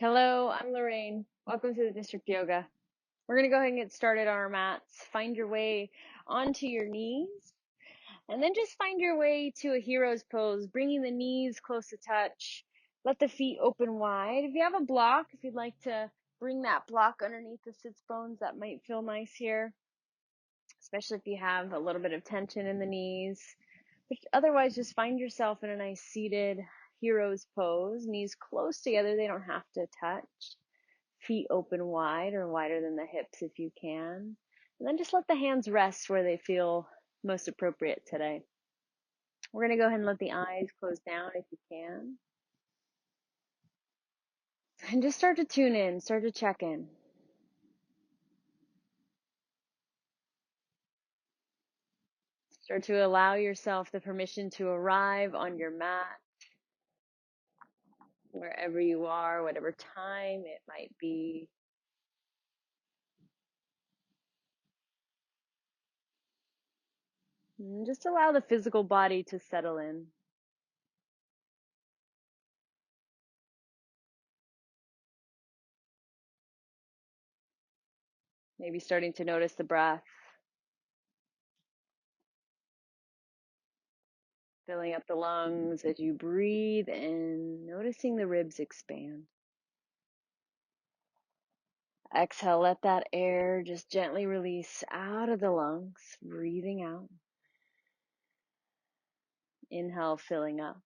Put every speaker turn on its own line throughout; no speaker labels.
Hello, I'm Lorraine. Welcome to the District Yoga. We're going to go ahead and get started on our mats. Find your way onto your knees, and then just find your way to a hero's pose, bringing the knees close to touch. Let the feet open wide. If you have a block, if you'd like to bring that block underneath the sits bones, that might feel nice here, especially if you have a little bit of tension in the knees. But otherwise, just find yourself in a nice seated hero's pose, knees close together. They don't have to touch. Feet open wide or wider than the hips if you can. And then just let the hands rest where they feel most appropriate today. We're going to go ahead and let the eyes close down if you can. And just start to tune in, start to check in. Start to allow yourself the permission to arrive on your mat, wherever you are, whatever time it might be. And just allow the physical body to settle in. Maybe starting to notice the breath, filling up the lungs as you breathe in, noticing the ribs expand. Exhale, let that air just gently release out of the lungs, breathing out. Inhale, filling up.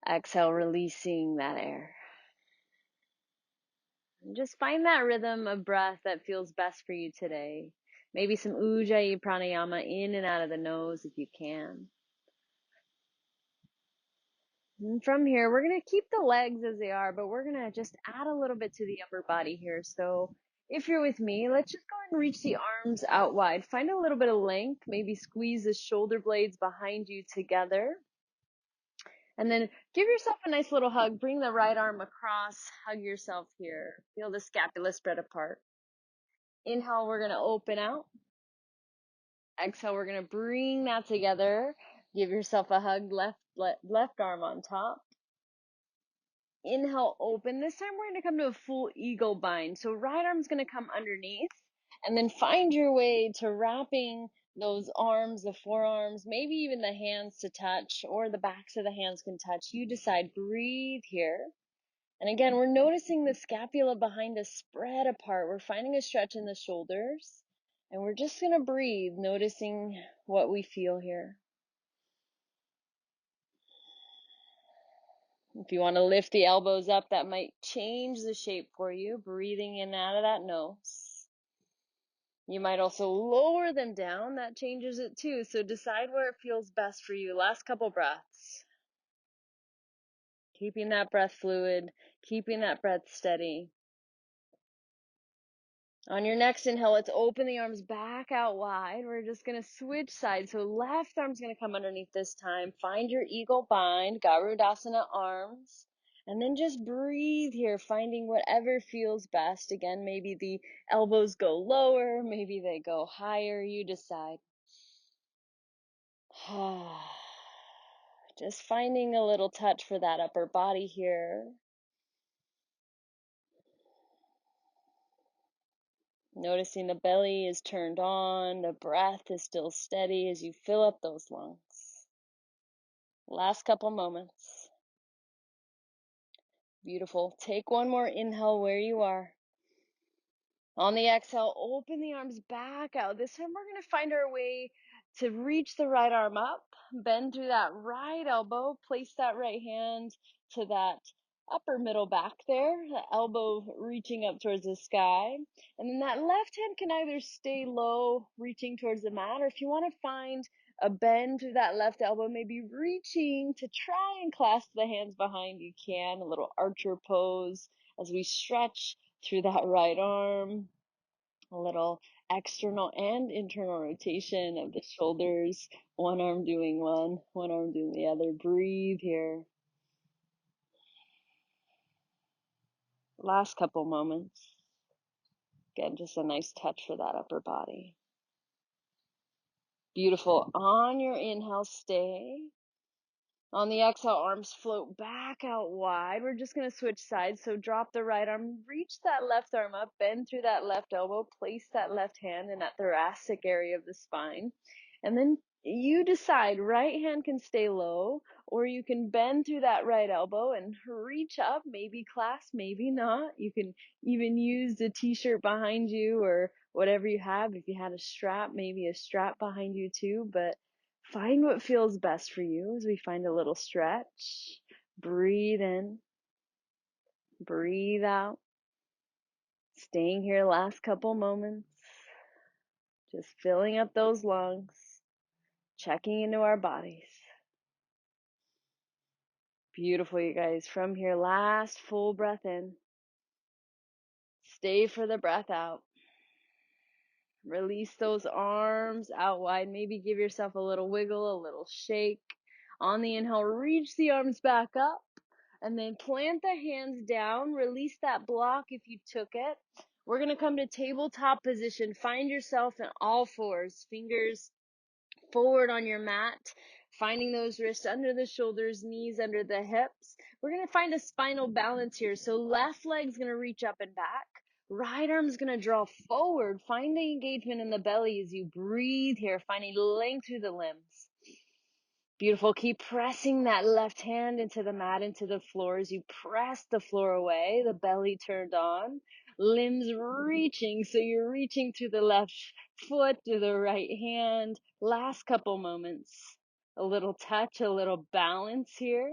Exhale, releasing that air. And just find that rhythm of breath that feels best for you today. Maybe some Ujjayi pranayama in and out of the nose if you can. And from here, we're going to keep the legs as they are, but we're going to just add a little bit to the upper body here. So if you're with me, let's just go ahead and reach the arms out wide. Find a little bit of length. Maybe squeeze the shoulder blades behind you together. And then give yourself a nice little hug. Bring the right arm across. Hug yourself here. Feel the scapula spread apart. Inhale, we're going to open out. Exhale, we're going to bring that together. Give yourself a hug. Left arm on top. Inhale, open. This time we're going to come to a full eagle bind. So right arm's going to come underneath, and then find your way to wrapping those arms, the forearms, maybe even the hands to touch, or the backs of the hands can touch. You decide. Breathe here. And again, we're noticing the scapula behind us spread apart. We're finding a stretch in the shoulders, and we're just going to breathe, noticing what we feel here. If you want to lift the elbows up, that might change the shape for you, breathing in and out of that nose. You might also lower them down. That changes it too. So decide where it feels best for you. Last couple breaths. Keeping that breath fluid, keeping that breath steady. On your next inhale, let's open the arms back out wide. We're just going to switch sides. So left arm's going to come underneath this time. Find your eagle bind, Garudasana arms. And then just breathe here, finding whatever feels best. Again, maybe the elbows go lower, maybe they go higher. You decide. Just finding a little touch for that upper body here. Noticing the belly is turned on, the breath is still steady as you fill up those lungs. Last couple moments. Beautiful. Take one more inhale where you are. On the exhale, open the arms back out. This time we're going to find our way to reach the right arm up, bend through that right elbow, place that right hand to that upper middle back there, the elbow reaching up towards the sky. And then that left hand can either stay low, reaching towards the mat, or if you want to find a bend through that left elbow, maybe reaching to try and clasp the hands behind, you can, a little archer pose as we stretch through that right arm, a little external and internal rotation of the shoulders, one arm doing one arm doing the other. Breathe here. Last couple moments. Again, just a nice touch for that upper body. Beautiful. On your inhale, stay. On the exhale, arms float back out wide. We're just going to switch sides. So drop the right arm, reach that left arm up, bend through that left elbow, place that left hand in that thoracic area of the spine. And then you decide, right hand can stay low, or you can bend through that right elbow and reach up, maybe clasp, maybe not. You can even use the t-shirt behind you or whatever you have. If you had a strap, maybe a strap behind you too, but find what feels best for you as we find a little stretch. Breathe in, breathe out. Staying here last couple moments. Just filling up those lungs, checking into our bodies. Beautiful, you guys. From here, last full breath in. Stay for the breath out. Release those arms out wide. Maybe give yourself a little wiggle, a little shake. On the inhale, reach the arms back up. And then plant the hands down. Release that block if you took it. We're going to come to tabletop position. Find yourself in all fours. Fingers forward on your mat. Finding those wrists under the shoulders, knees under the hips. We're going to find a spinal balance here. So left leg's going to reach up and back. Right arm's going to draw forward. Find the engagement in the belly as you breathe here, finding length through the limbs. Beautiful. Keep pressing that left hand into the mat, into the floor as you press the floor away, the belly turned on, limbs reaching. So you're reaching through the left foot to the right hand. Last couple moments. A little touch, a little balance here.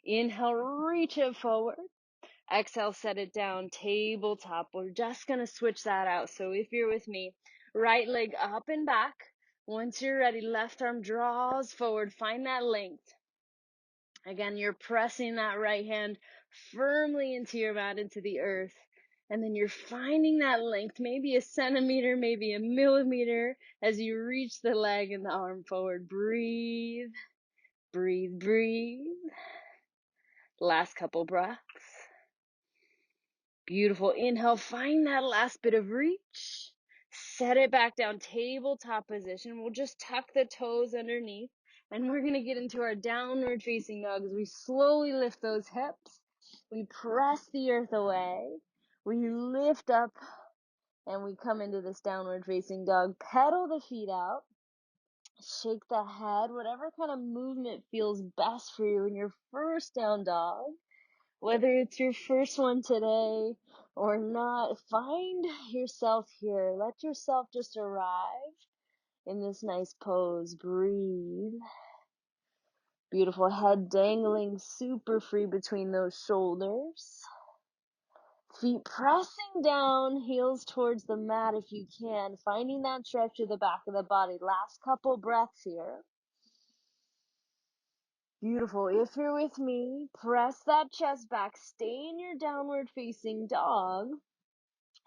Inhale, reach it forward. Exhale, set it down, tabletop. We're just going to switch that out. So if you're with me, right leg up and back. Once you're ready, left arm draws forward. Find that length. Again, you're pressing that right hand firmly into your mat, into the earth. And then you're finding that length, maybe a centimeter, maybe a millimeter, as you reach the leg and the arm forward. Breathe, breathe, breathe. Last couple breaths. Beautiful. Inhale, find that last bit of reach. Set it back down, tabletop position. We'll just tuck the toes underneath. And we're going to get into our downward facing dog as we slowly lift those hips. We press the earth away. We lift up and we come into this downward facing dog. Pedal the feet out. Shake the head. Whatever kind of movement feels best for you in your first down dog. Whether it's your first one today or not, find yourself here. Let yourself just arrive in this nice pose. Breathe. Beautiful head dangling super free between those shoulders. Feet pressing down, heels towards the mat if you can. Finding that stretch to the back of the body. Last couple breaths here. Beautiful. If you're with me, press that chest back. Stay in your downward facing dog.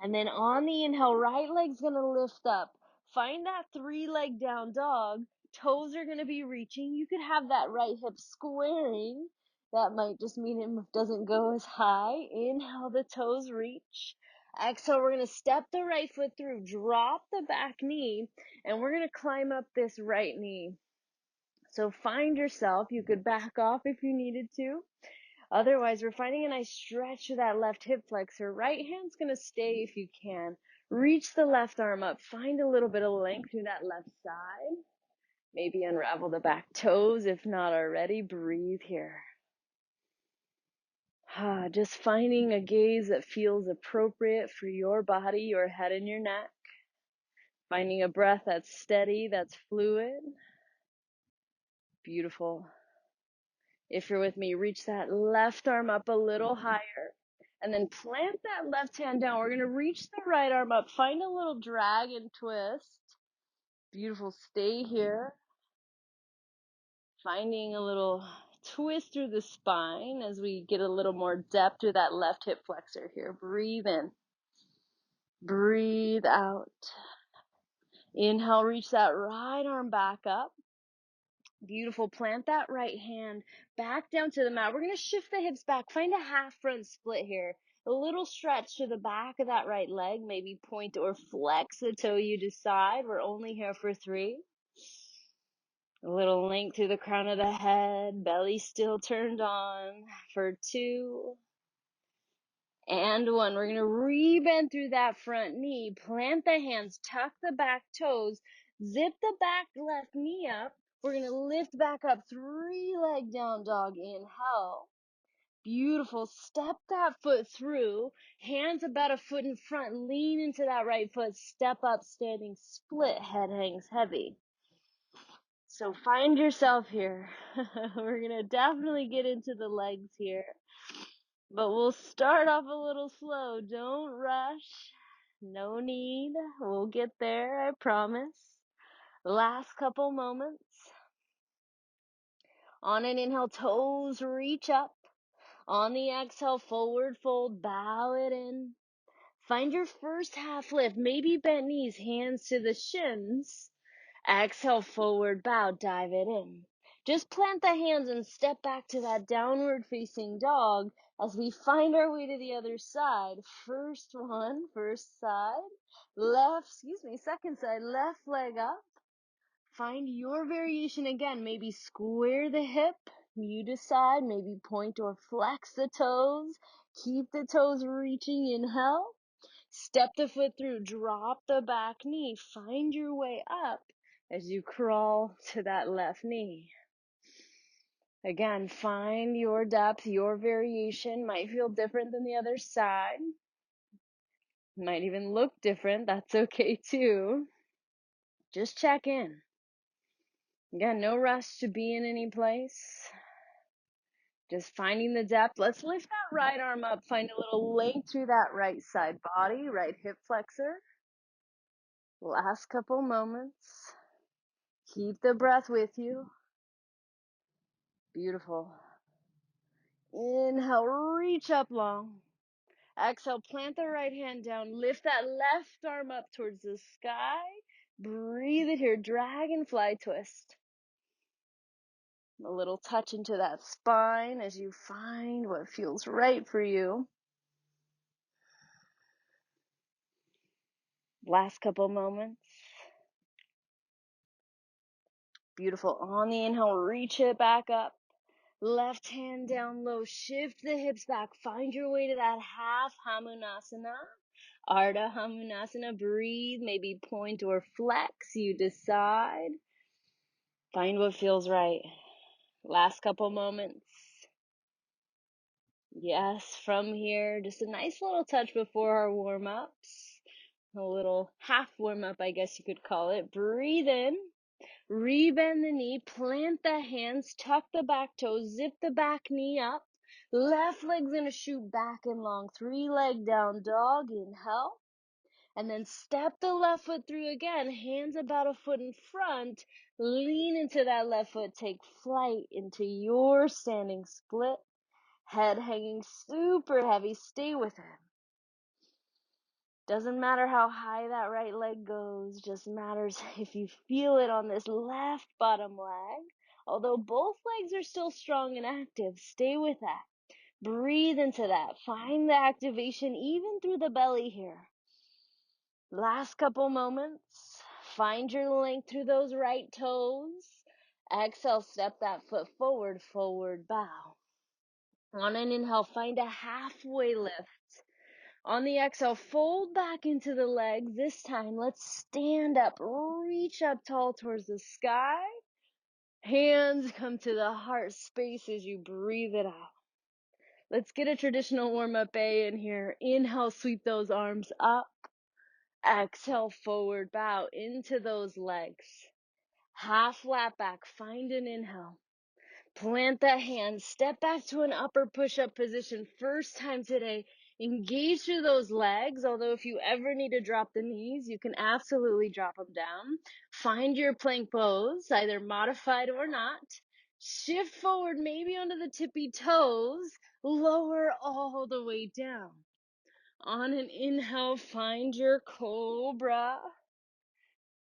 And then on the inhale, right leg's going to lift up. Find that 3-leg down dog. Toes are going to be reaching. You could have that right hip squaring. That might just mean it doesn't go as high. Inhale, the toes reach. Exhale, we're going to step the right foot through. Drop the back knee. And we're going to climb up this right knee. So find yourself. You could back off if you needed to. Otherwise, we're finding a nice stretch to that left hip flexor. Right hand's going to stay if you can. Reach the left arm up. Find a little bit of length through that left side. Maybe unravel the back toes if not already. Breathe here. Just finding a gaze that feels appropriate for your body, your head and your neck. Finding a breath that's steady, that's fluid. Beautiful. If you're with me, reach that left arm up a little higher. And then plant that left hand down. We're going to reach the right arm up. Find a little drag and twist. Beautiful. Stay here. Finding a little twist through the spine as we get a little more depth through that left hip flexor here. Breathe in. Breathe out. Inhale, reach that right arm back up. Beautiful. Plant that right hand back down to the mat. We're going to shift the hips back. Find a half front split here. A little stretch to the back of that right leg. Maybe point or flex the toe you decide. We're only here for 3. A little length through the crown of the head, belly still turned on for 2 and 1. We're going to re-bend through that front knee, plant the hands, tuck the back toes, zip the back left knee up. We're going to lift back up, 3-leg down dog, inhale. Beautiful. Step that foot through, hands about a foot in front, lean into that right foot, step up, standing split, head hangs heavy. So find yourself here. We're going to definitely get into the legs here. But we'll start off a little slow. Don't rush. No need. We'll get there, I promise. Last couple moments. On an inhale, toes reach up. On the exhale, forward fold, bow it in. Find your first half lift. Maybe bent knees, hands to the shins. Exhale, forward bow, dive it in. Just plant the hands and step back to that downward facing dog as we find our way to the other side. First side. Second side, left leg up. Find your variation again. Maybe square the hip. You decide. Maybe point or flex the toes. Keep the toes reaching. Inhale. Step the foot through. Drop the back knee. Find your way up as you crawl to that left knee. Again, find your depth, your variation. Might feel different than the other side. Might even look different. That's okay too. Just check in. Again, no rush to be in any place. Just finding the depth. Let's lift that right arm up. Find a little length through that right side body, right hip flexor. Last couple moments. Keep the breath with you. Beautiful. Inhale, reach up long. Exhale, plant the right hand down. Lift that left arm up towards the sky. Breathe it here. Dragonfly twist. A little touch into that spine as you find what feels right for you. Last couple moments. Beautiful. On the inhale, reach it back up. Left hand down low. Shift the hips back. Find your way to that half Hamunasana. Ardha Hamunasana. Breathe. Maybe point or flex. You decide. Find what feels right. Last couple moments. Yes, from here, just a nice little touch before our warm-ups. A little half warm-up, I guess you could call it. Breathe in. Rebend the knee, plant the hands, tuck the back toes, zip the back knee up. Left leg's gonna shoot back and long. 3-leg down dog, inhale. And then step the left foot through again, hands about a foot in front. Lean into that left foot, take flight into your standing split. Head hanging super heavy, stay with it. Doesn't matter how high that right leg goes, just matters if you feel it on this left bottom leg. Although both legs are still strong and active, stay with that. Breathe into that. Find the activation even through the belly here. Last couple moments. Find your length through those right toes. Exhale, step that foot forward, forward bow. On an inhale, find a halfway lift. On the exhale, fold back into the legs. This time, let's stand up. Reach up tall towards the sky. Hands come to the heart space as you breathe it out. Let's get a traditional warm-up A in here. Inhale, sweep those arms up. Exhale, forward bow into those legs. Half flat back. Find an inhale. Plant the hands, step back to an upper push-up position. First time today, engage through those legs, although if you ever need to drop the knees, you can absolutely drop them down. Find your plank pose, either modified or not. Shift forward, maybe onto the tippy toes, lower all the way down. On an inhale, find your cobra.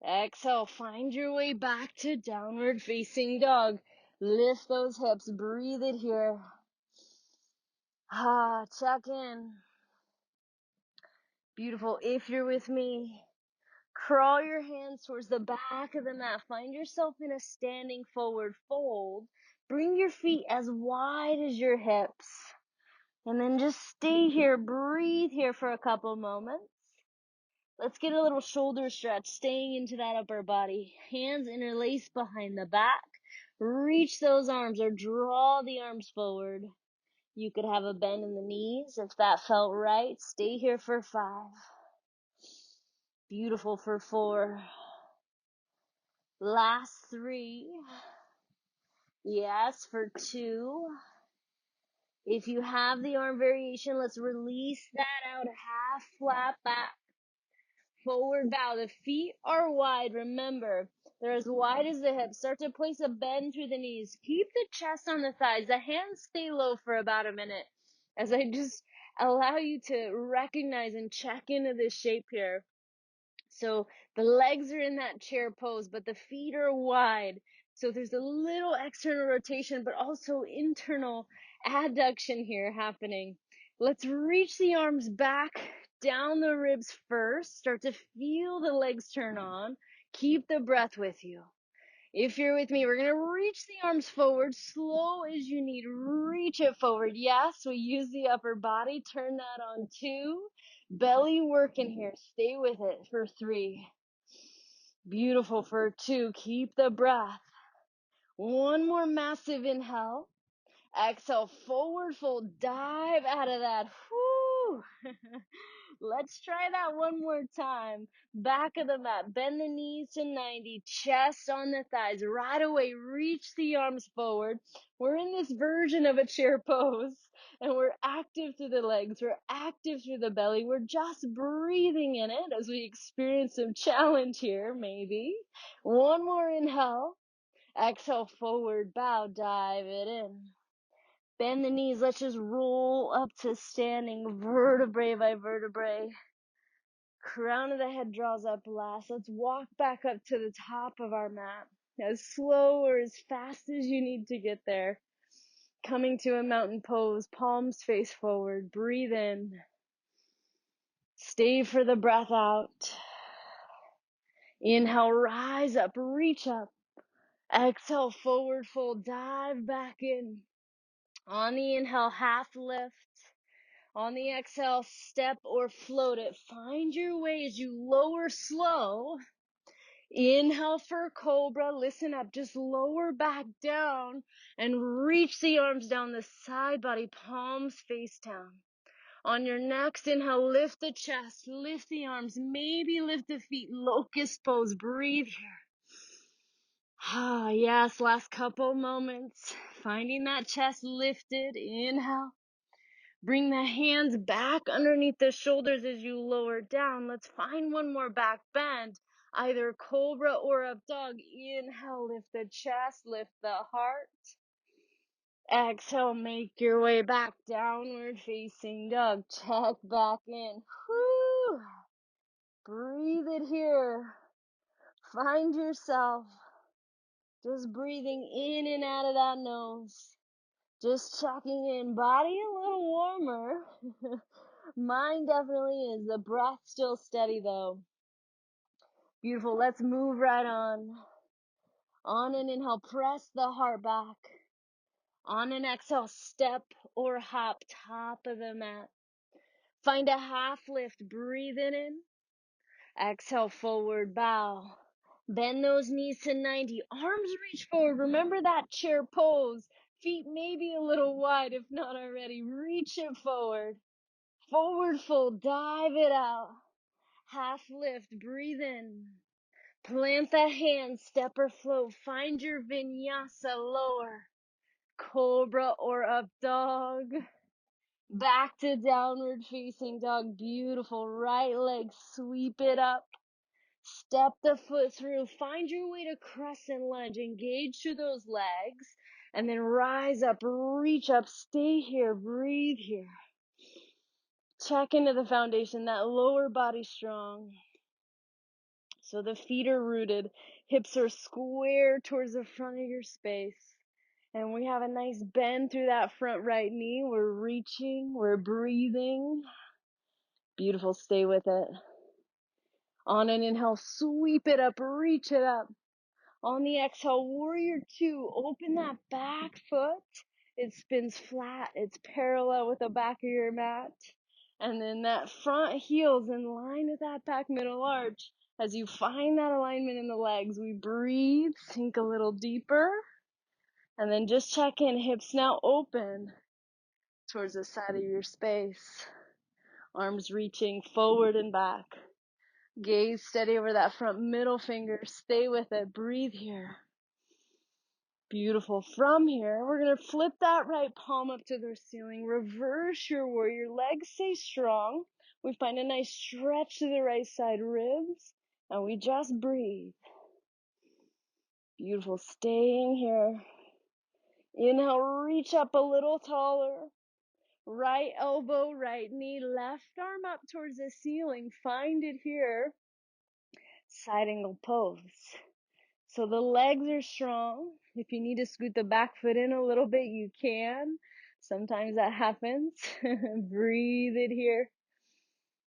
Exhale, find your way back to downward facing dog. Lift those hips, breathe it here. Check in. Beautiful. If you're with me, Crawl your hands towards the back of the mat. Find yourself in a standing forward fold. Bring your feet as wide as your hips. And then just stay here. Breathe here for a couple moments. Let's get a little shoulder stretch, staying into that upper body. Hands interlaced behind the back. Reach those arms or draw the arms forward. You could have a bend in the knees if that felt right. Stay here for 5. Beautiful for 4. Last 3. Yes, for 2. If you have the arm variation, let's release that out. Half flat back. Forward bow. The feet are wide. Remember, they're as wide as the hips. Start to place a bend through the knees. Keep the chest on the thighs. The hands stay low for about a minute as I just allow you to recognize and check into this shape here. So the legs are in that chair pose, but the feet are wide. So there's a little external rotation, but also internal adduction here happening. Let's reach the arms back down the ribs first. Start to feel the legs turn on. Keep the breath with you. If you're with me, we're going to reach the arms forward, slow as you need. Reach it forward. Yes, we use the upper body. Turn that on 2. Belly working here. Stay with it for 3. Beautiful for 2. Keep the breath. One more massive inhale. Exhale, forward fold. Dive out of that. Whoo! Let's try that one more time. Back of the mat. Bend the knees to 90. Chest on the thighs. Right away, reach the arms forward. We're in this version of a chair pose. And we're active through the legs. We're active through the belly. We're just breathing in it as we experience some challenge here, maybe. One more inhale. Exhale, forward bow. Dive it in. Bend the knees. Let's just roll up to standing, vertebrae by vertebrae. Crown of the head draws up last. Let's walk back up to the top of our mat. As slow or as fast as you need to get there. Coming to a mountain pose, palms face forward. Breathe in. Stay for the breath out. Inhale, rise up, reach up. Exhale, forward fold, dive back in. On the inhale, half lift. On the exhale, step or float it. Find your way as you lower slow. Inhale for cobra. Listen up. Just lower back down and reach the arms down the side body, palms face down. On your next inhale, lift the chest, lift the arms, maybe lift the feet. Locust pose. Breathe here. Ah, yes, last couple moments. Finding that chest lifted. Inhale. Bring the hands back underneath the shoulders as you lower down. Let's find one more back bend. Either cobra or up dog. Inhale, lift the chest, lift the heart. Exhale, make your way back, downward facing dog. Check back in. Whew. Breathe it here. Find yourself. Just breathing in and out of that nose. Just checking in. Body a little warmer. Mine definitely is. The breath still steady though. Beautiful. Let's move right on. On an inhale, press the heart back. On an exhale, step or hop, top of the mat. Find a half lift. Breathe it in. Exhale, forward bow. Bend those knees to 90. Arms reach forward. Remember that chair pose. Feet maybe a little wide if not already. Reach it forward. Forward fold. Dive it out. Half lift. Breathe in. Plant the hands. Step or float. Find your vinyasa lower. Cobra or up dog. Back to downward facing dog. Beautiful. Right leg. Sweep it up. Step the foot through. Find your way to crescent lunge. Engage through those legs. And then rise up. Reach up. Stay here. Breathe here. Check into the foundation. That lower body strong. So the feet are rooted. Hips are square towards the front of your space. And we have a nice bend through that front right knee. We're reaching. We're breathing. Beautiful. Stay with it. On an inhale, sweep it up, reach it up. On the exhale, warrior two, open that back foot. It spins flat, it's parallel with the back of your mat. And then that front heel's in line with that back middle arch. As you find that alignment in the legs, we breathe, sink a little deeper, and then just check in, hips now open towards the side of your space. Arms reaching forward and back. Gaze steady over that front middle finger. Stay with it. Breathe here. Beautiful. From here, we're going to flip that right palm up to the ceiling. Reverse your warrior. Legs stay strong. We find a nice stretch to the right side ribs. And we just breathe. Beautiful. Staying here. Inhale, reach up a little taller. Right elbow, right knee, left arm up towards the ceiling. Find it here. Side angle pose. So the legs are strong. If you need to scoot the back foot in a little bit, you can. Sometimes that happens. Breathe it here.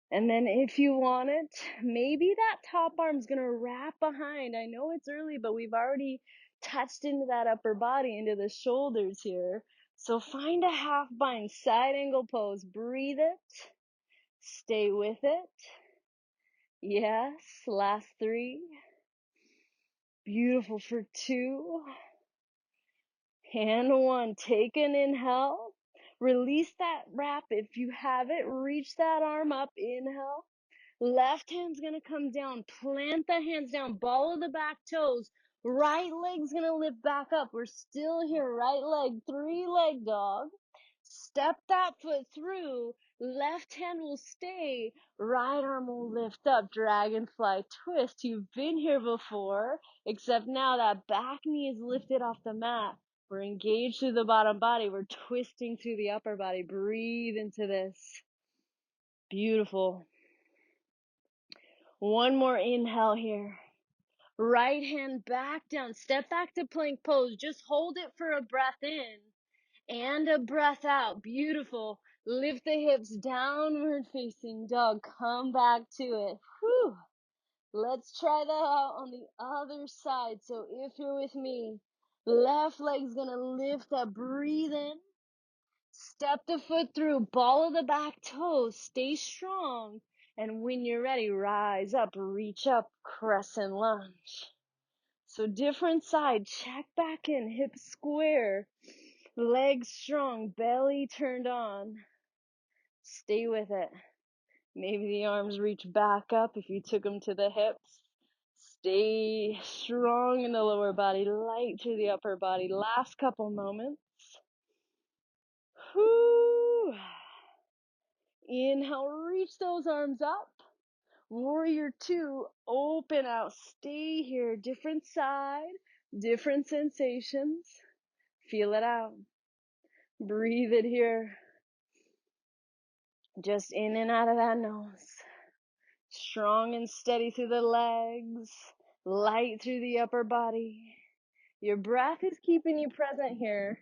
And then if you want it, maybe that top arm's going to wrap behind. I know it's early, but we've already touched into that upper body, into the shoulders here. So find a half bind, side angle pose. Breathe it. Stay with it. Yes, last 3. Beautiful for 2. And 1. Take an inhale. Release that wrap if you have it. Reach that arm up. Inhale. Left hand's going to come down. Plant the hands down. Ball of the back toes. Right leg's going to lift back up. We're still here. Right leg. 3-leg dog. Step that foot through. Left hand will stay. Right arm will lift up. Dragonfly twist. You've been here before, except now that back knee is lifted off the mat. We're engaged through the bottom body. We're twisting through the upper body. Breathe into this. Beautiful. One more inhale here. Right hand back down. Step back to plank pose. Just hold it for a breath in and a breath out. Beautiful. Lift the hips, downward facing dog. Come back to it. Whew. Let's try that out on the other side. So if you're with me, left leg's gonna lift up. Breathe in. Step the foot through. Ball of the back toes. Stay strong. And when you're ready, rise up, reach up, crescent lunge. So different side, check back in, hips square, legs strong, belly turned on. Stay with it. Maybe the arms reach back up if you took them to the hips. Stay strong in the lower body, light through the upper body. Last couple moments. Whoo. Inhale, reach those arms up. Warrior two, open out, stay here, different side, different sensations. Feel it out. Breathe it here. Just in and out of that nose. Strong and steady through the legs, light through the upper body. Your breath is keeping you present here.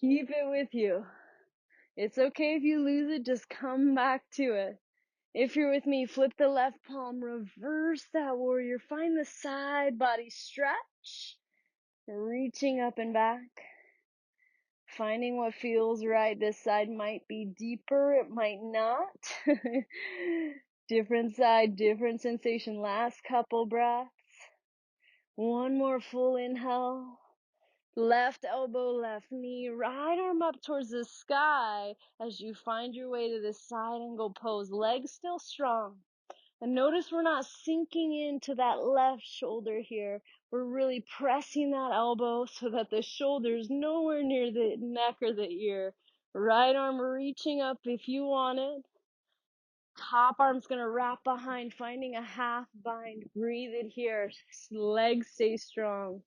Keep it with you. It's okay if you lose it, just come back to it. If you're with me, flip the left palm, reverse that warrior. Find the side body stretch, reaching up and back. Finding what feels right. This side might be deeper, it might not. Different side, different sensation. Last couple breaths. One more full inhale. Left elbow, left knee, right arm up towards the sky as you find your way to the side angle pose. Legs still strong. And notice we're not sinking into that left shoulder here. We're really pressing that elbow so that the shoulder's nowhere near the neck or the ear. Right arm reaching up if you want it. Top arm's going to wrap behind, finding a half bind. Breathe it here. Legs stay strong.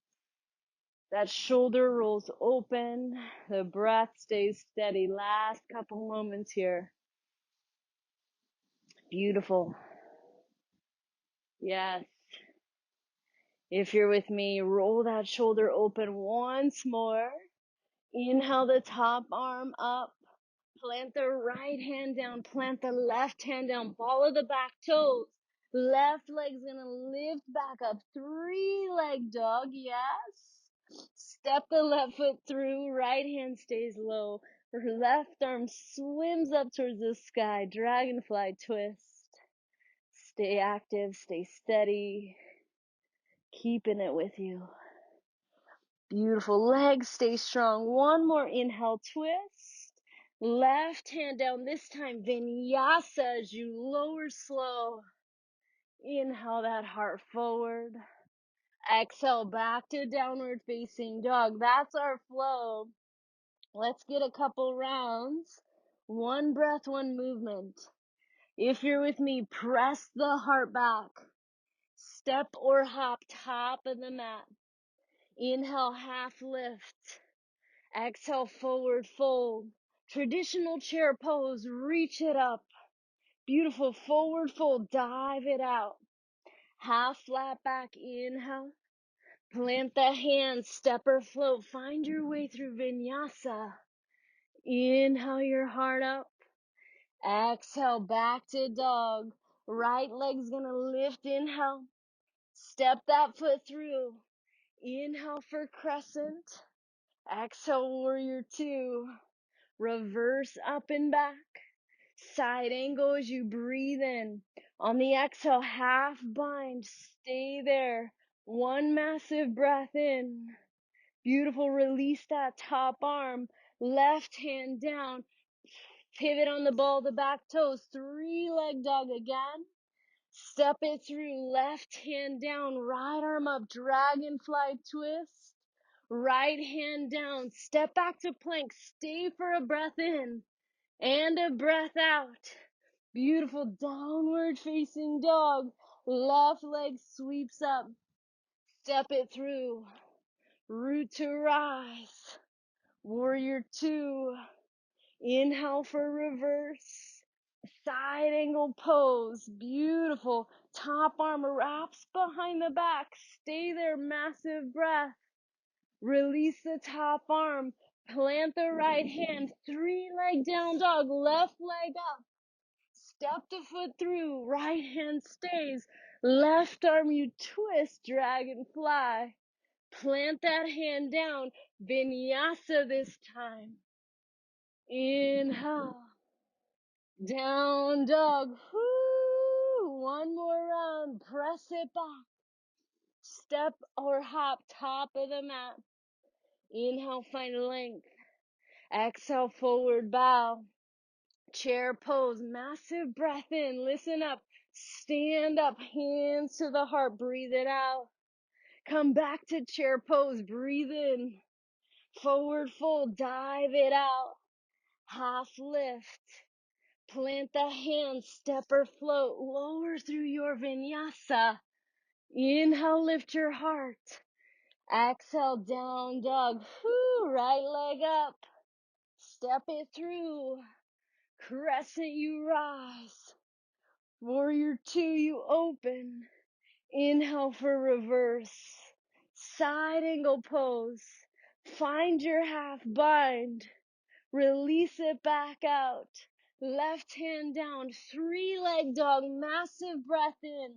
That shoulder rolls open. The breath stays steady. Last couple moments here. Beautiful. Yes. If you're with me, roll that shoulder open once more. Inhale the top arm up. Plant the right hand down. Plant the left hand down. Ball of the back toes. Left leg's gonna lift back up. 3-leg dog, yes. Step the left foot through. Right hand stays low. Left arm swims up towards the sky. Dragonfly twist. Stay active, stay steady. Keeping it with you. Beautiful. Legs stay strong. One more inhale, twist. Left hand down. This time, vinyasa as you lower slow. Inhale that heart forward. Exhale back to downward facing dog. That's our flow. Let's get a couple rounds. One breath, one movement. If you're with me, press the heart back. Step or hop, top of the mat. Inhale, half lift. Exhale, forward fold. Traditional chair pose, reach it up. Beautiful forward fold, dive it out. Half flat back, inhale. Plant the hands, step or float. Find your way through vinyasa. Inhale your heart up. Exhale, back to dog. Right leg's gonna lift, inhale. Step that foot through. Inhale for crescent. Exhale, warrior two. Reverse up and back. Side angle as you breathe in. On the exhale, half bind. Stay there. One massive breath in. Beautiful. Release that top arm. Left hand down. Pivot on the ball of the back toes. 3-leg dog again. Step it through. Left hand down. Right arm up. Dragonfly twist. Right hand down. Step back to plank. Stay for a breath in and a breath out. Beautiful. Downward facing dog. Left leg sweeps up. Step it through. Root to rise. Warrior two. Inhale for reverse. Side angle pose. Beautiful. Top arm wraps behind the back. Stay there. Massive breath. Release the top arm. Plant the right hand. 3-leg down dog. Left leg up. Step the foot through. Right hand stays. Left arm you twist. Dragonfly. Plant that hand down. Vinyasa this time. Inhale. Down dog. Whoo. One more round. Press it back. Step or hop top of the mat. Inhale, find length. Exhale, forward bow. Chair pose. Massive breath in. Listen up. Stand up. Hands to the heart. Breathe it out. Come back to chair pose. Breathe in. Forward fold. Dive it out. Half lift. Plant the hands. Step or float. Lower through your vinyasa. Inhale, lift your heart. Exhale, down dog. Whoo, right leg up. Step it through. Crescent, you rise. Warrior two, you open. Inhale for reverse. Side angle pose. Find your half bind. Release it back out. Left hand down. 3-leg dog. Massive breath in.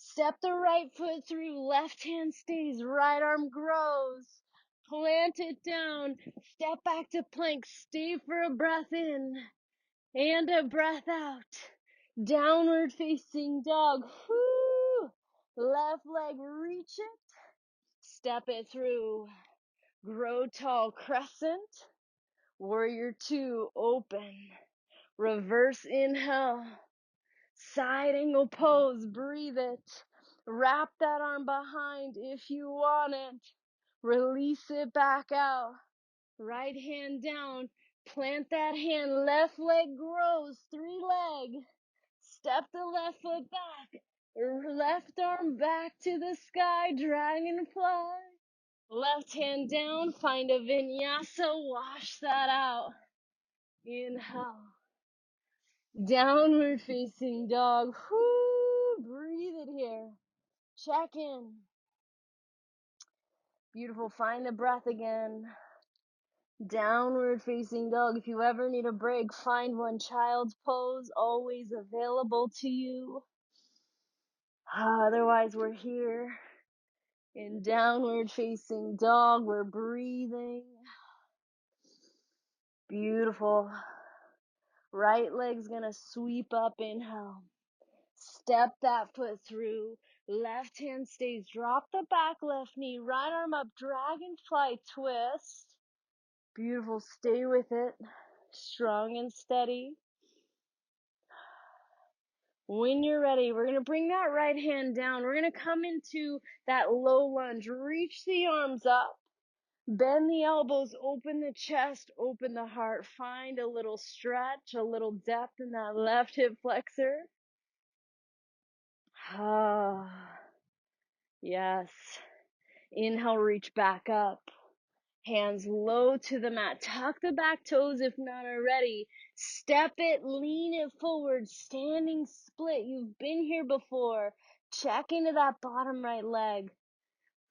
Step the right foot through. Left hand stays. Right arm grows. Plant it down. Step back to plank. Stay for a breath in and a breath out. Downward facing dog. Whoo! Left leg, reach it. Step it through. Grow tall, crescent. Warrior two, open. Reverse inhale. Side angle pose, breathe it. Wrap that arm behind if you want it. Release it back out. Right hand down. Plant that hand. Left leg grows. 3-leg. Step the left foot back. Left arm back to the sky. Dragonfly. Left hand down. Find a vinyasa. Wash that out. Inhale. Downward facing dog. Whoo, breathe it here. Check in. Beautiful. Find the breath again. Downward facing dog. If you ever need a break, find one. Child's pose, always available to you. Otherwise, we're here in downward facing dog. We're breathing. Beautiful. Right leg's gonna sweep up, inhale. Step that foot through. Left hand stays. Drop the back left knee. Right arm up. Dragonfly twist. Beautiful. Stay with it. Strong and steady. When you're ready, we're going to bring that right hand down. We're going to come into that low lunge. Reach the arms up. Bend the elbows. Open the chest. Open the heart. Find a little stretch, a little depth in that left hip flexor. Yes. Inhale, reach back up. Hands low to the mat. Tuck the back toes if not already. Step it, lean it forward. Standing split. You've been here before. Check into that bottom right leg.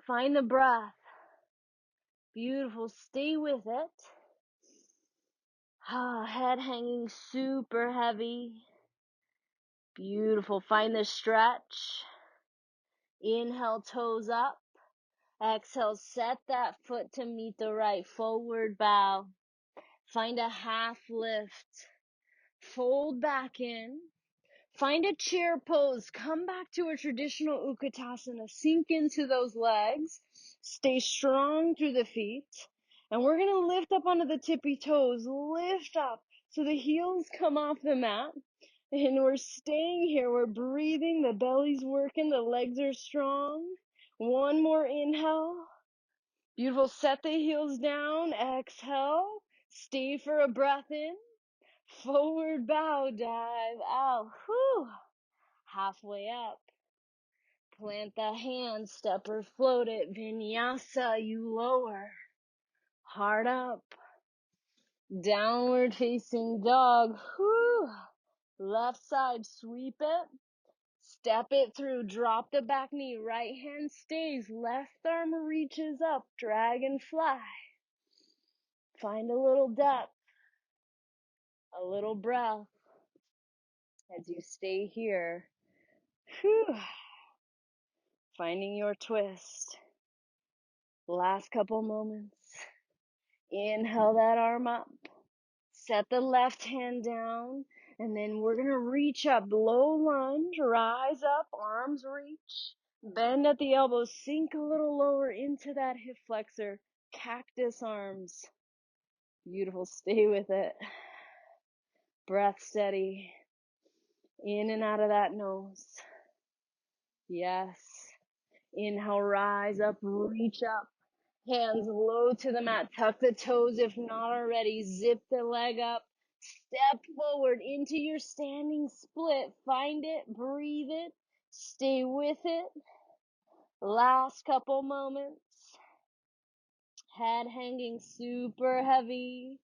Find the breath. Beautiful. Stay with it. Head hanging super heavy. Beautiful. Find the stretch. Inhale, toes up. Exhale, set that foot to meet the right. Forward bow. Find a half lift. Fold back in. Find a chair pose. Come back to a traditional Utkatasana. Sink into those legs. Stay strong through the feet. And we're going to lift up onto the tippy toes. Lift up so the heels come off the mat. And we're staying here. We're breathing. The belly's working. The legs are strong. One more inhale. Beautiful. Set the heels down. Exhale. Stay for a breath in. Forward bow, dive out. Whew. Halfway up. Plant the hands. Step or float it. Vinyasa. You lower. Heart up. Downward facing dog. Whew. Left side. Sweep it. Step it through. Drop the back knee. Right hand stays. Left arm reaches up. Dragonfly. Find a little depth. A little breath as you stay here. Whew. Finding your twist. Last couple moments. Inhale that arm up. Set the left hand down. And then we're going to reach up. Low lunge. Rise up. Arms reach. Bend at the elbows. Sink a little lower into that hip flexor. Cactus arms. Beautiful. Stay with it. Breath steady. In and out of that nose. Yes. Inhale, rise up, reach up. Hands low to the mat. Tuck the toes if not already. Zip the leg up. Step forward into your standing split. Find it, breathe it, stay with it. Last couple moments. Head hanging super heavy.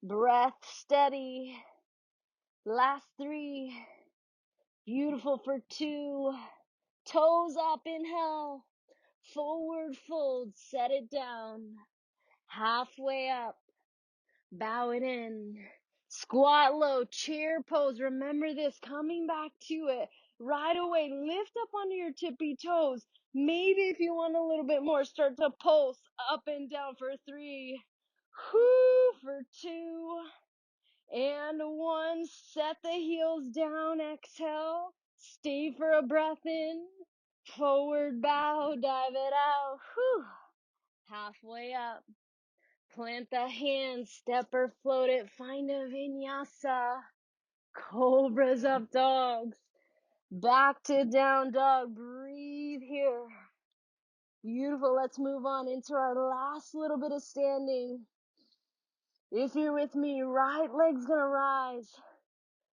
Breath steady. Last 3. Beautiful for 2. Toes up, inhale. Forward fold, set it down. Halfway up, bow it in. Squat low, chair pose. Remember this, coming back to it. Right away, lift up onto your tippy toes. Maybe if you want a little bit more, start to pulse up and down for 3. Whoo, for 2. And 1. Set the heels down, exhale. Stay for a breath in. Forward bow, dive it out. Whew. Halfway up. Plant the hands, step or float it. Find a vinyasa. Cobras up dogs. Back to down dog. Breathe here. Beautiful. Let's move on into our last little bit of standing. If you're with me, right leg's gonna rise.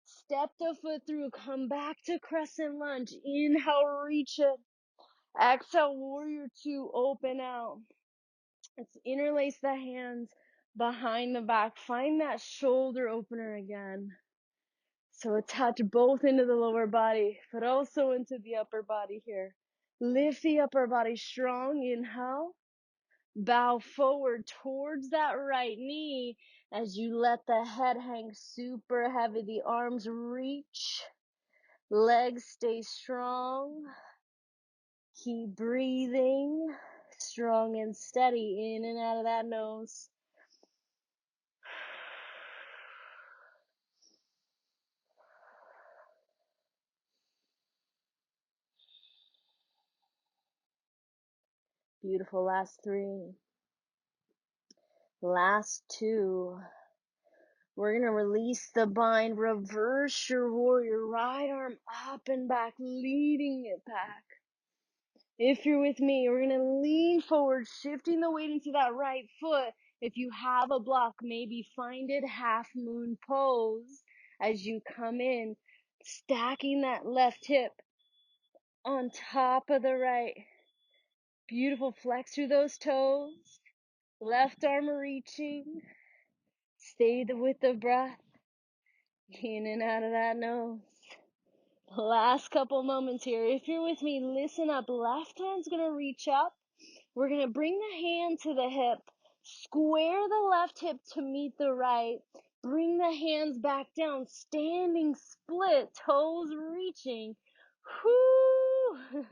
Step the foot through. Come back to crescent lunge. Inhale, reach it. Exhale, warrior 2, open out. Let's interlace the hands behind the back. Find that shoulder opener again. So attach both into the lower body, but also into the upper body here. Lift the upper body strong. Inhale. Bow forward towards that right knee as you let the head hang super heavy. The arms reach. Legs stay strong. Keep breathing, strong and steady, in and out of that nose. Beautiful. Last 3. Last 2. We're going to release the bind, reverse your warrior, right arm up and back, leading it back. If you're with me, we're going to lean forward, shifting the weight into that right foot. If you have a block, maybe find it half moon pose as you come in, stacking that left hip on top of the right. Beautiful. Flex through those toes. Left arm reaching. Stay with the breath. In and out of that nose. Last couple moments here. If you're with me, listen up. Left hand's going to reach up. We're going to bring the hand to the hip. Square the left hip to meet the right. Bring the hands back down. Standing split. Toes reaching. Whoo!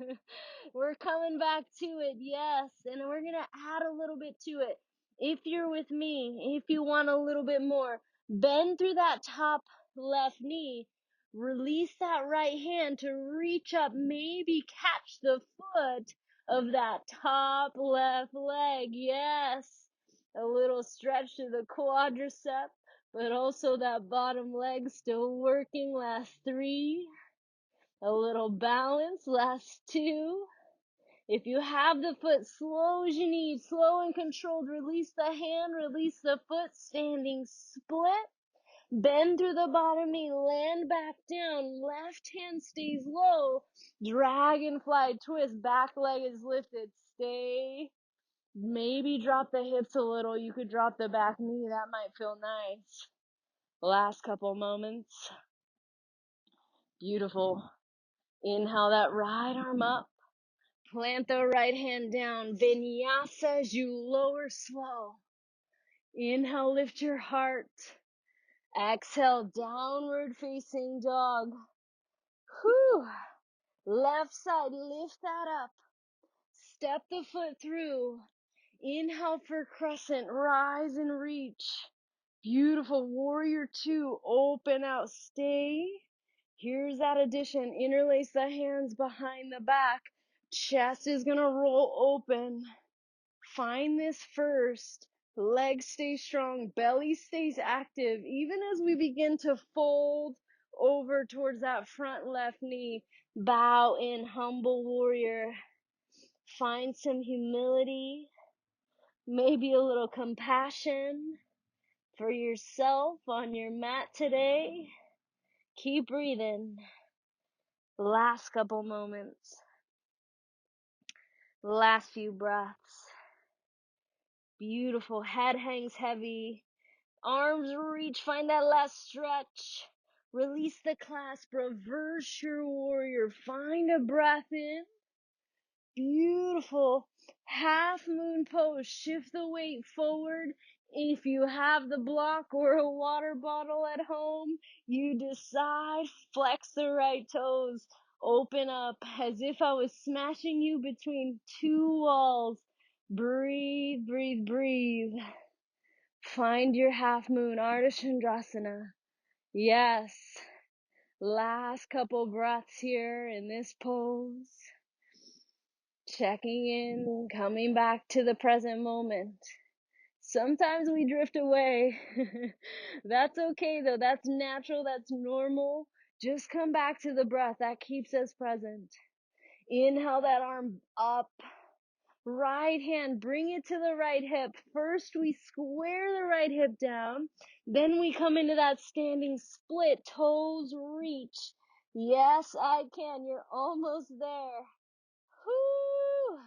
We're coming back to it. Yes. And we're going to add a little bit to it. If you're with me, if you want a little bit more, bend through that top left knee. Release that right hand to reach up. Maybe catch the foot of that top left leg. Yes. A little stretch to the quadricep, but also that bottom leg still working. Last 3. A little balance. Last 2. If you have the foot, slow as you need, slow and controlled. Release the hand, release the foot, standing split. Bend through the bottom knee, land back down, left hand stays low, dragonfly twist, back leg is lifted, stay, maybe drop the hips a little, you could drop the back knee, that might feel nice. Last couple moments, beautiful. Inhale that right arm up, plant the right hand down, vinyasa as you lower slow. Inhale, lift your heart. Exhale, downward facing dog. Whew. Left side, lift that up. Step the foot through. Inhale for crescent, rise and reach. Beautiful. Warrior 2, open out, stay. Here's that addition. Interlace the hands behind the back. Chest is gonna roll open. Find this first. Legs stay strong, belly stays active. Even as we begin to fold over towards that front left knee, bow in, humble warrior. Find some humility, maybe a little compassion for yourself on your mat today. Keep breathing. Last couple moments. Last few breaths. Beautiful. Head hangs heavy. Arms reach, find that last stretch. Release the clasp, reverse your warrior. Find a breath in. Beautiful. Half moon pose, shift the weight forward. If you have the block or a water bottle at home, you decide, flex the right toes. Open up as if I was smashing you between 2 walls. Breathe, breathe, breathe. Find your half moon, Ardha Chandrasana. Yes. Last couple breaths here in this pose. Checking in, coming back to the present moment. Sometimes we drift away. That's okay though. That's natural. That's normal. Just come back to the breath. That keeps us present. Inhale that arm up. Right hand, bring it to the right hip. First, we square the right hip down. Then we come into that standing split. Toes reach. Yes, I can. You're almost there. Whoo!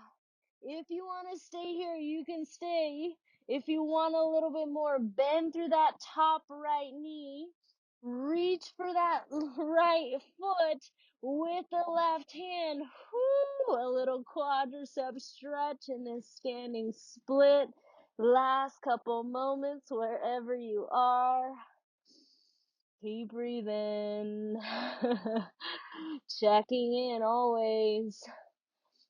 If you want to stay here, you can stay. If you want a little bit more, bend through that top right knee. Reach for that right foot with the left hand. Whoo! A little quadricep stretch in this standing split. Last couple moments wherever you are. Keep breathing. Checking in always.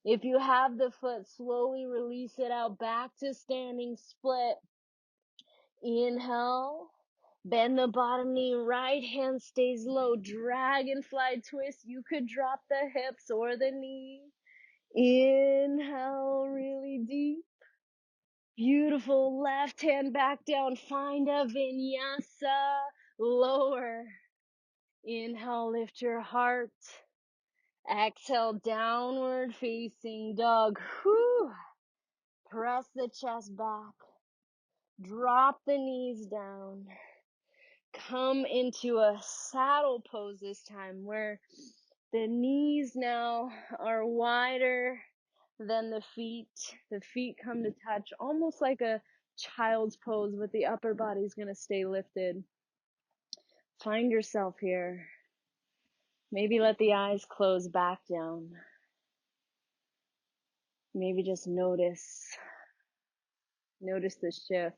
If you have the foot, slowly release it out back to standing split. Inhale. Bend the bottom knee, right hand stays low. Dragonfly twist. You could drop the hips or the knee. Inhale really deep. Beautiful. Left hand back down. Find a vinyasa. Lower. Inhale, lift your heart. Exhale, downward facing dog. Whew. Press the chest back. Drop the knees down. Come into a saddle pose this time where the knees now are wider than the feet. The feet come to touch almost like a child's pose, but the upper body's going to stay lifted. Find yourself here. Maybe let the eyes close back down. Maybe just notice the shift.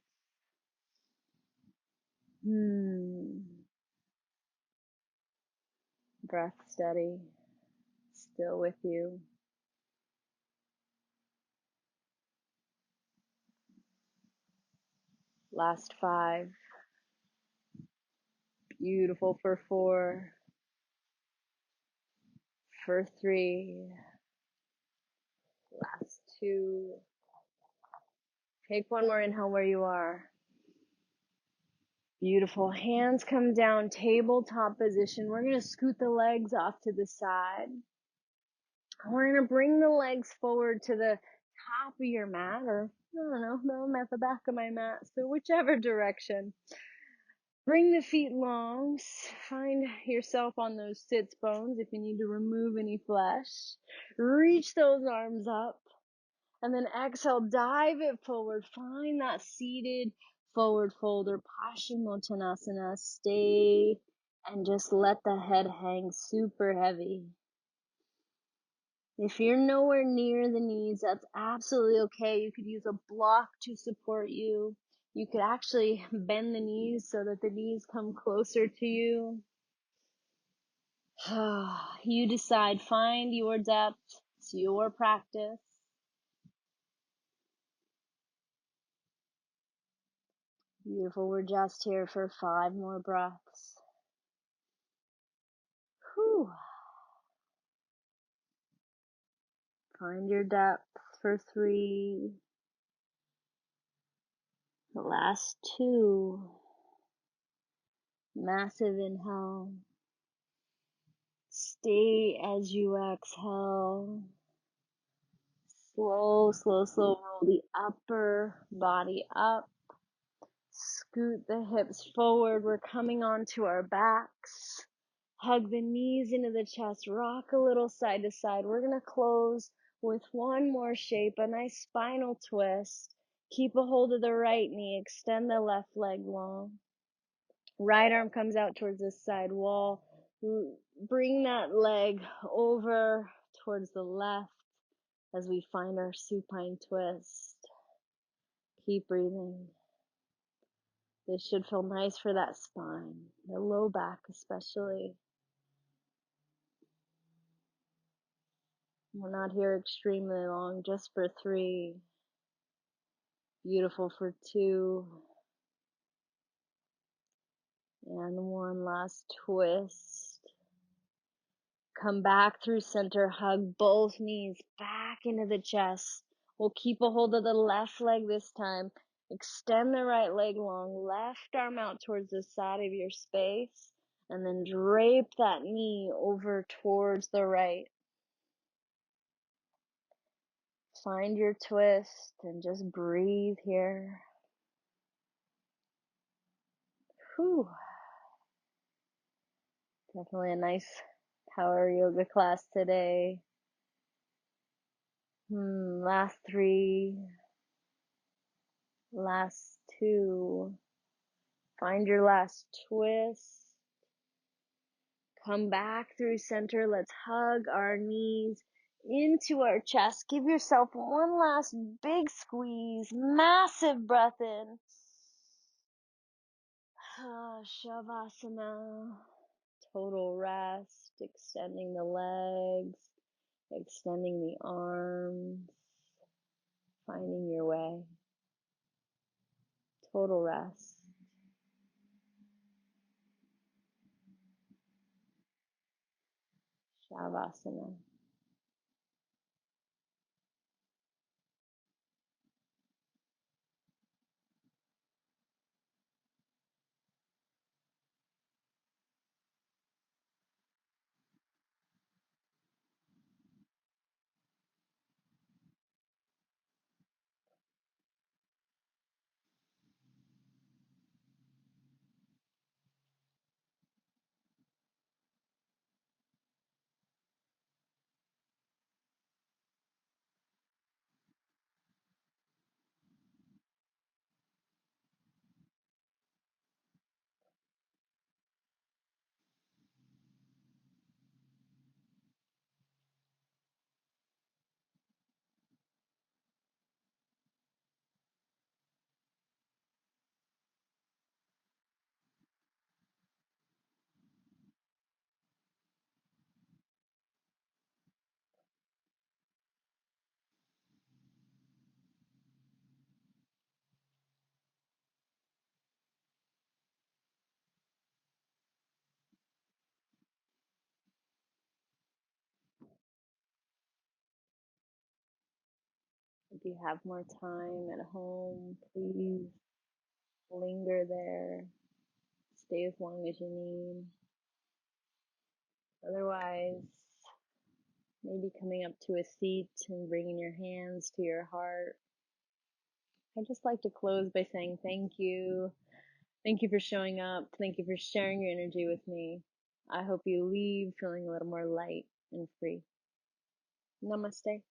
Breath steady, still with you. Last 5. Beautiful for 4. For 3. Last 2. Take one more inhale where you are. Beautiful. Hands come down, tabletop position. We're going to scoot the legs off to the side. We're going to bring the legs forward to the top of your mat, or I don't know, I'm at the back of my mat, so whichever direction. Bring the feet long. Find yourself on those sits bones if you need to remove any flesh. Reach those arms up. And then exhale, dive it forward. Find that seated forward fold or Paschimottanasana. Stay and just let the head hang super heavy. If you're nowhere near the knees, that's absolutely okay. You could use a block to support you. You could actually bend the knees so that the knees come closer to you. You decide. Find your depth. It's your practice. Beautiful. We're just here for 5 more breaths. Whew. Find your depth for 3. The last 2. Massive inhale. Stay as you exhale. Slow, slow, slow. Roll the upper body up. Scoot the hips forward. We're coming onto our backs. Hug the knees into the chest. Rock a little side to side. We're going to close with one more shape, a nice spinal twist. Keep a hold of the right knee. Extend the left leg long. Right arm comes out towards the side wall. Bring that leg over towards the left as we find our supine twist. Keep breathing. This should feel nice for that spine, the low back especially. We're not here extremely long, just for 3. Beautiful for 2. And one last twist. Come back through center, hug both knees back into the chest. We'll keep a hold of the left leg this time. Extend the right leg long, left arm out towards the side of your space, and then drape that knee over towards the right. Find your twist and just breathe here. Whew. Definitely a nice power yoga class today. Last 3. Last 2. Find your last twist. Come back through center. Let's hug our knees into our chest. Give yourself one last big squeeze. Massive breath in. Shavasana. Total rest. Extending the legs. Extending the arms, finding your way. Total rest. Shavasana. If you have more time at home, please linger there. Stay as long as you need. Otherwise, maybe coming up to a seat and bringing your hands to your heart. I just like to close by saying thank you. Thank you for showing up. Thank you for sharing your energy with me. I hope you leave feeling a little more light and free. Namaste.